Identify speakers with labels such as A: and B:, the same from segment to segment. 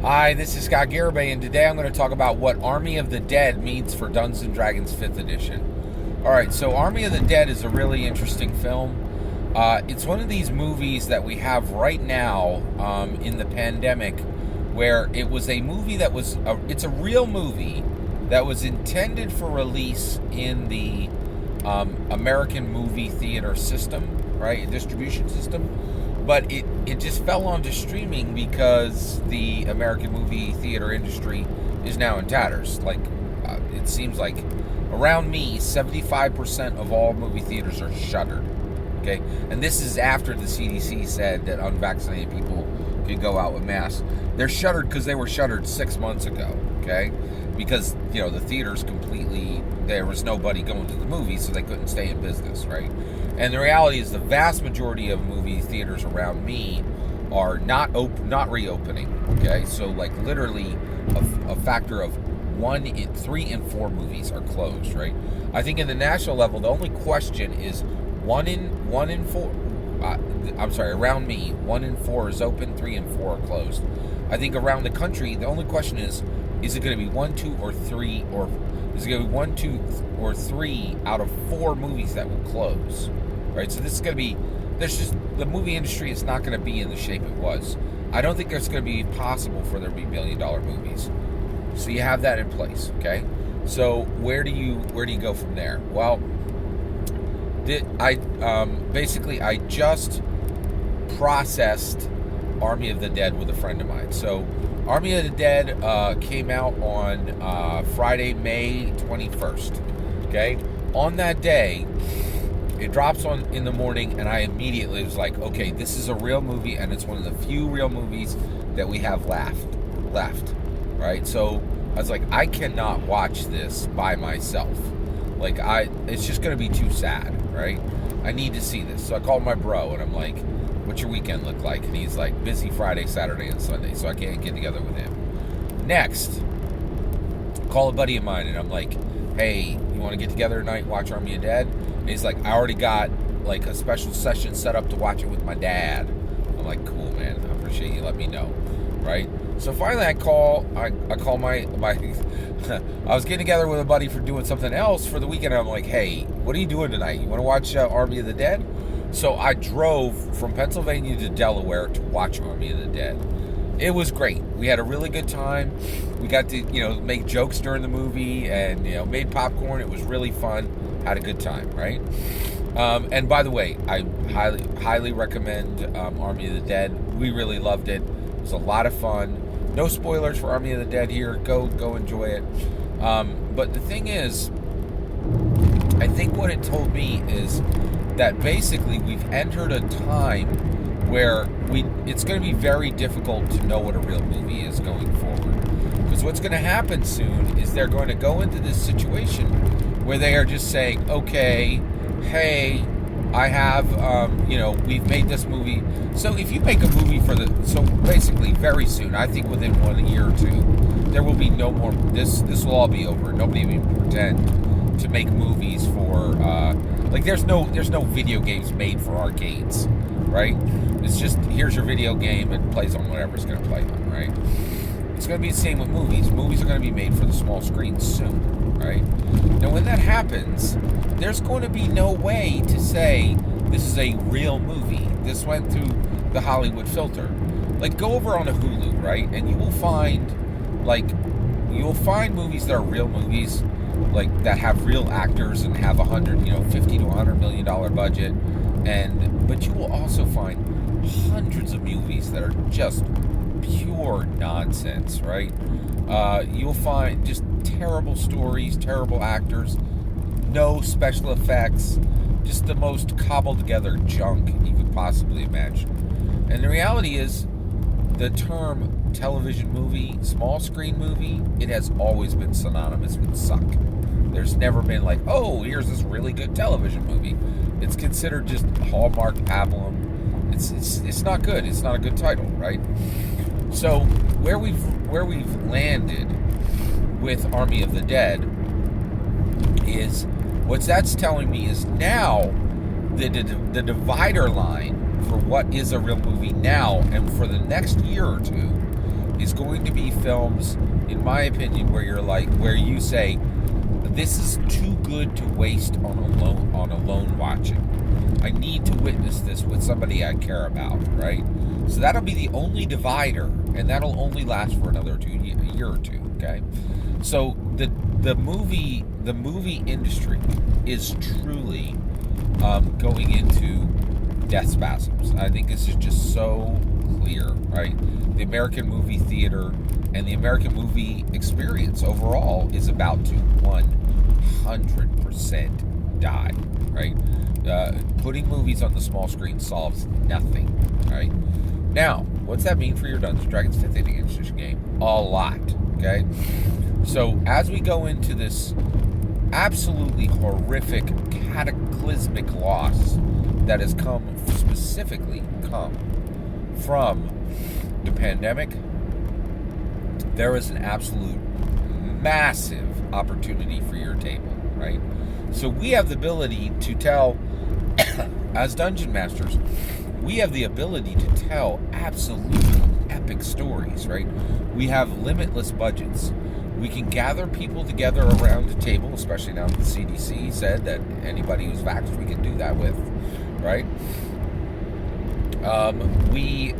A: Hi, this is Scott Garibay, and today I'm going to talk about what Army of the Dead means for Dungeons & Dragons 5th edition. Alright, so Army of the Dead is a really interesting film. It's one of these movies that we have right now in the pandemic, where it was a movie that was, it's a real movie that was intended for release in the American movie theater system, right, distribution system. But it just fell onto streaming because the American movie theater industry is now in tatters. Like, it seems like around me, 75% of all movie theaters are shuttered. Okay? And this is after the CDC said that unvaccinated people could go out with masks. They're shuttered because they were shuttered 6 months ago. Okay? Because, the theaters completely, there was nobody going to the movies, so they couldn't stay in business, right? And the reality is the vast majority of movie theaters around me are not reopening, okay? So, like, literally a factor of 3 in 4 movies are closed, right? I think in the national level, the only question is around me, 1 in 4 is open, 3 in 4 are closed. I think around the country, the only question is it going to be 1, 2, or 3, or is it going to be 1, 2, or 3 out of 4 movies that will close? Right, so this is going to be, the movie industry is not going to be in the shape it was. I don't think it's going to be possible for there to be $1 billion movies. So you have that in place, okay? So where do you go from there? Well, I just processed Army of the Dead with a friend of mine. So Army of the Dead came out on Friday, May 21st, okay? On that day, it drops on in the morning, and I immediately was like, okay, this is a real movie, and it's one of the few real movies that we have left, right? So I was like, I cannot watch this by myself. Like, it's just going to be too sad, right? I need to see this. So I called my bro, and I'm like, what's your weekend look like? And he's like, busy Friday, Saturday, and Sunday, so I can't get together with him. Next, call a buddy of mine, and I'm like, hey, you want to get together tonight and watch Army of the Dead? And he's like, I already got like a special session set up to watch it with my dad. I'm like, cool, man. I appreciate you. Let me know, right? So finally, I call my I was getting together with a buddy for doing something else for the weekend. I'm like, hey, what are you doing tonight? You want to watch Army of the Dead? So I drove from Pennsylvania to Delaware to watch Army of the Dead. It was great. We had a really good time. We got to, make jokes during the movie and, made popcorn. It was really fun. Had a good time, right? And by the way, I highly recommend Army of the Dead. We really loved it. It was a lot of fun. No spoilers for Army of the Dead here. Go enjoy it. But the thing is, I think what it told me is that basically we've entered a time where it's going to be very difficult to know what a real movie is going forward. Because what's going to happen soon is they're going to go into this situation where they are just saying, okay, hey, I have, we've made this movie. So if you make a movie so basically very soon, I think within 1 year or 2, there will be no more, this will all be over. Nobody will even pretend to make movies for, there's no video games made for arcades, right? It's just, here's your video game, it plays on whatever it's going to play on, right? It's going to be the same with movies. Movies are going to be made for the small screen soon, right? Now, when that happens, there's going to be no way to say this is a real movie. This went through the Hollywood filter. Like, go over on a Hulu, right? And you will find movies that are real movies, like, that have real actors and have $50 to $100 million budget. But you will also find hundreds of movies that are just pure nonsense, right? You'll find just terrible stories, terrible actors, no special effects, just the most cobbled together junk you could possibly imagine. And the reality is, the term television movie, small screen movie, it has always been synonymous with suck. There's never been like, oh, here's this really good television movie. It's considered just Hallmark pablum. It's not good. It's not a good title, right? So where we've landed with Army of the Dead is, what that's telling me is now the divider line for what is a real movie now and for the next year or two is going to be films, in my opinion, where you say, this is too good to waste on alone watching. I need to witness this with somebody I care about, right? So that'll be the only divider, and that'll only last for another a year or two. Okay, so the movie industry is truly going into death spasms. I think this is just so clear, right? The American movie theater and the American movie experience overall is about to 100% die, right? Putting movies on the small screen solves nothing, right? Now, what's that mean for your Dungeons & Dragons 5th edition game? A lot, okay? So as we go into this absolutely horrific, cataclysmic loss that has specifically come from the pandemic, there is an absolute massive opportunity for your table, right? So we have the ability to tell, as Dungeon Masters, we have the ability to tell absolutely epic stories, right? We have limitless budgets. We can gather people together around a table, especially now that the CDC said that anybody who's vaxxed we can do that with, right? We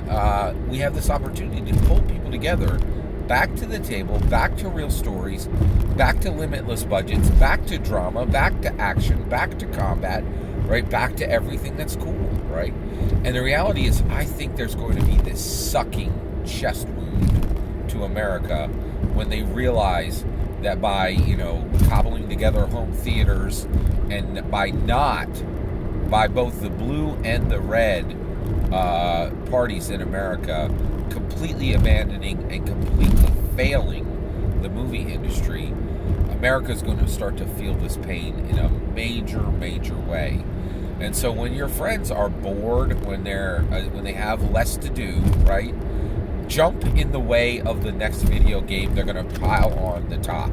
A: have this opportunity to pull people together back to the table, back to real stories, back to limitless budgets, back to drama, back to action, back to combat, right? Back to everything that's cool, right? And the reality is, I think there's going to be this sucking chest wound to America when they realize that by, cobbling together home theaters and by both the blue and the red parties in America completely abandoning and completely failing the movie industry, America is going to start to feel this pain in a major, major way. And so when your friends are bored, when they have less to do, right? Jump in the way of the next video game they're going to pile on the top,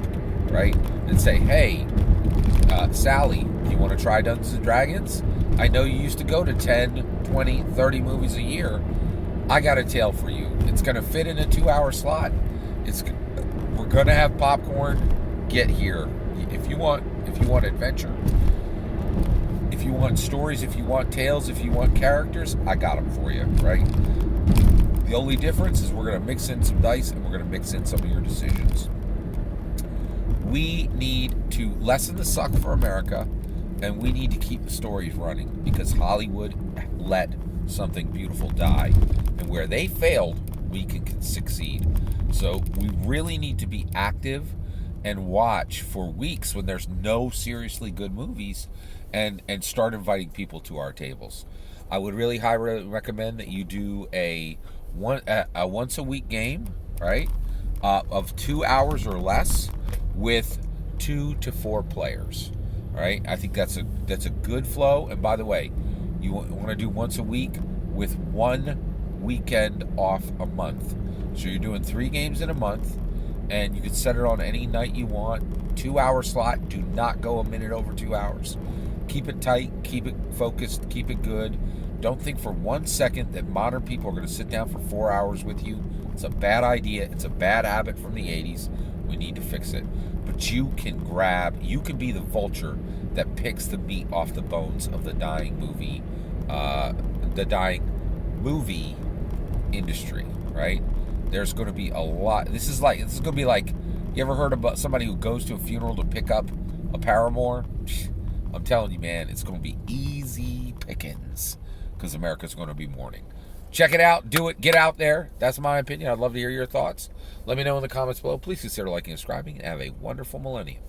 A: right? And say, hey, Sally, you want to try Dungeons & Dragons? I know you used to go to 10, 20, 30 movies a year. I got a tale for you. It's going to fit in a 2-hour slot. We're going to have popcorn. Get here. If you want adventure, if you want stories, if you want tales, if you want characters, I got them for you, right? The only difference is we're going to mix in some dice and we're going to mix in some of your decisions. We need to lessen the suck for America, and we need to keep the stories running because Hollywood let something beautiful die. And where they failed, we can succeed. So we really need to be active and watch for weeks when there's no seriously good movies and start inviting people to our tables. I would really highly recommend that you do a once a week game, right? Of 2 hours or less with 2 to 4 players, right? I think that's a good flow. And by the way, you want to do once a week with 1 weekend off a month. So you're doing 3 games in a month, and you can set it on any night you want. 2-hour slot. Do not go a minute over 2 hours. Keep it tight. Keep it focused. Keep it good. Don't think for 1 second that modern people are going to sit down for 4 hours with you. It's a bad idea. It's a bad habit from the 80s. We need to fix it. But you can be the vulture that picks the meat off the bones of the dying movie industry, right? There's going to be a lot. This is going to be like, you ever heard about somebody who goes to a funeral to pick up a paramour? I'm telling you, man, it's going to be easy pickings because America's going to be mourning. Check it out. Do it. Get out there. That's my opinion. I'd love to hear your thoughts. Let me know in the comments below. Please consider liking and subscribing, and have a wonderful millennium.